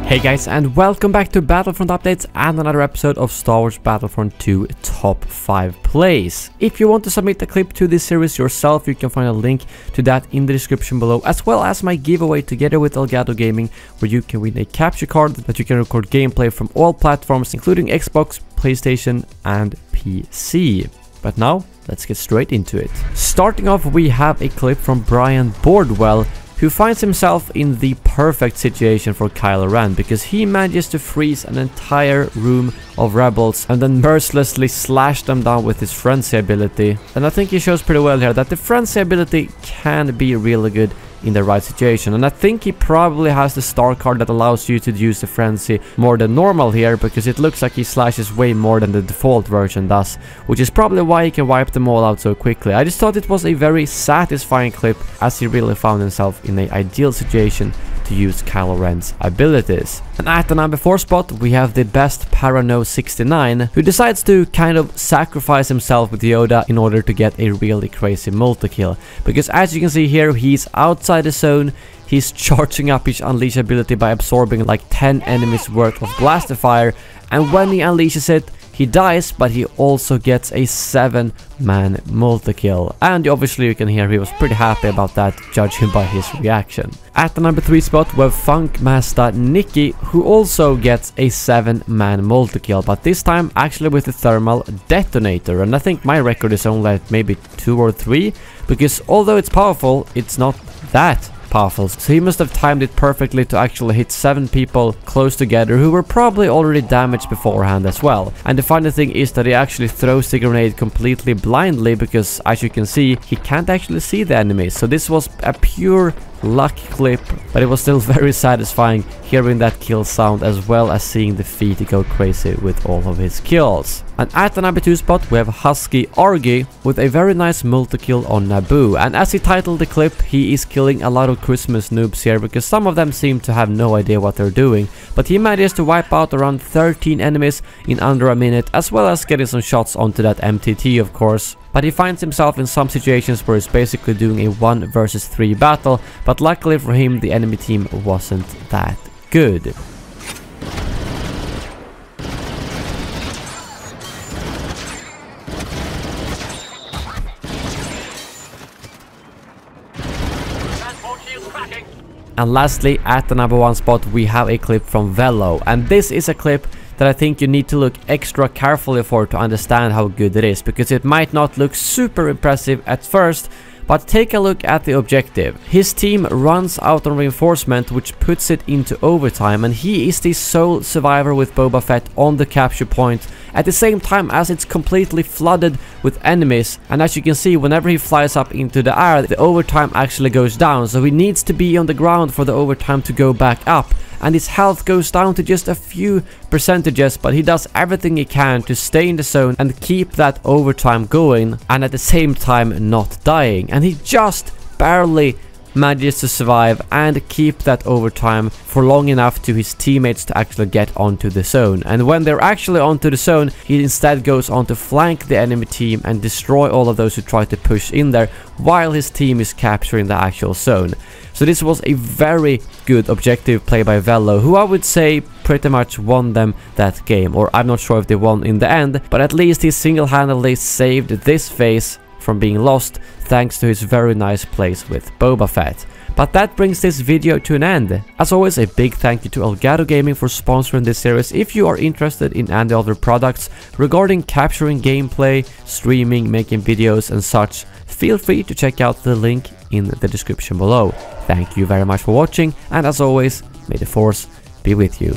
Hey guys, and welcome back to Battlefront Updates and another episode of Star Wars Battlefront 2 Top 5 Plays. If you want to submit a clip to this series yourself, you can find a link to that in the description below, as well as my giveaway together with Elgato Gaming, where you can win a capture card that you can record gameplay from all platforms, including Xbox, PlayStation and PC. But now, let's get straight into it. Starting off, we have a clip from Brian Boardwell, who finds himself in the perfect situation for Kylo Ren, because he manages to freeze an entire room of rebels and then mercilessly slash them down with his frenzy ability. And I think he shows pretty well here that the frenzy ability can be really good in the right situation, and I think he probably has the star card that allows you to use the frenzy more than normal here, because it looks like he slashes way more than the default version does, which is probably why he can wipe them all out so quickly. I just thought it was a very satisfying clip, as he really found himself in an ideal situation to use Kylo Ren's abilities. And at the number 4 spot, we have the best Parano 69, who decides to kind of sacrifice himself with Yoda in order to get a really crazy multi-kill, because as you can see here, he's outside the zone. He's charging up his unleash ability by absorbing like 10 enemies worth of blaster fire, and when he unleashes it, he dies, but he also gets a 7-man multi-kill. And obviously you can hear he was pretty happy about that, judging by his reaction. At the number 3 spot, we have Funkmaster Nikki, who also gets a 7-man multi-kill, but this time actually with the thermal detonator. And I think my record is only at maybe 2 or 3, because although it's powerful, it's not that powerful. So he must have timed it perfectly to actually hit 7 people close together who were probably already damaged beforehand as well. And the funny thing is that he actually throws the grenade completely blindly, because as you can see, he can't actually see the enemies. So this was a pure luck clip, but it was still very satisfying hearing that kill sound, as well as seeing the feet go crazy with all of his kills. And at the number 2 spot, we have Husky Argy with a very nice multi-kill on Naboo. And as he titled the clip, he is killing a lot of Christmas noobs here, because some of them seem to have no idea what they're doing. But he manages to wipe out around 13 enemies in under a minute, as well as getting some shots onto that MTT, of course. But he finds himself in some situations where he's basically doing a 1 versus 3 battle, but luckily for him, the enemy team wasn't that good. And lastly, at the number 1 spot, we have a clip from Velo, and this is a clip that I think you need to look extra carefully for to understand how good it is, because it might not look super impressive at first, but take a look at the objective. His team runs out on reinforcement, which puts it into overtime, and he is the sole survivor with Boba Fett on the capture point, at the same time as it's completely flooded with enemies. And as you can see, whenever he flies up into the air, the overtime actually goes down, so he needs to be on the ground for the overtime to go back up. And his health goes down to just a few percentages, but he does everything he can to stay in the zone and keep that overtime going, and at the same time not dying. And he just barely manages to survive and keep that overtime for long enough to his teammates to actually get onto the zone. And when they're actually onto the zone, he instead goes on to flank the enemy team and destroy all of those who try to push in there, while his team is capturing the actual zone. So this was a very good objective play by Velo, who I would say pretty much won them that game. Or I'm not sure if they won in the end, but at least he single-handedly saved this phase from being lost, thanks to his very nice plays with Boba Fett. But that brings this video to an end. As always, a big thank you to Elgato Gaming for sponsoring this series. If you are interested in any other products regarding capturing gameplay, streaming, making videos and such, feel free to check out the link in the description below. Thank you very much for watching, and as always, may the Force be with you.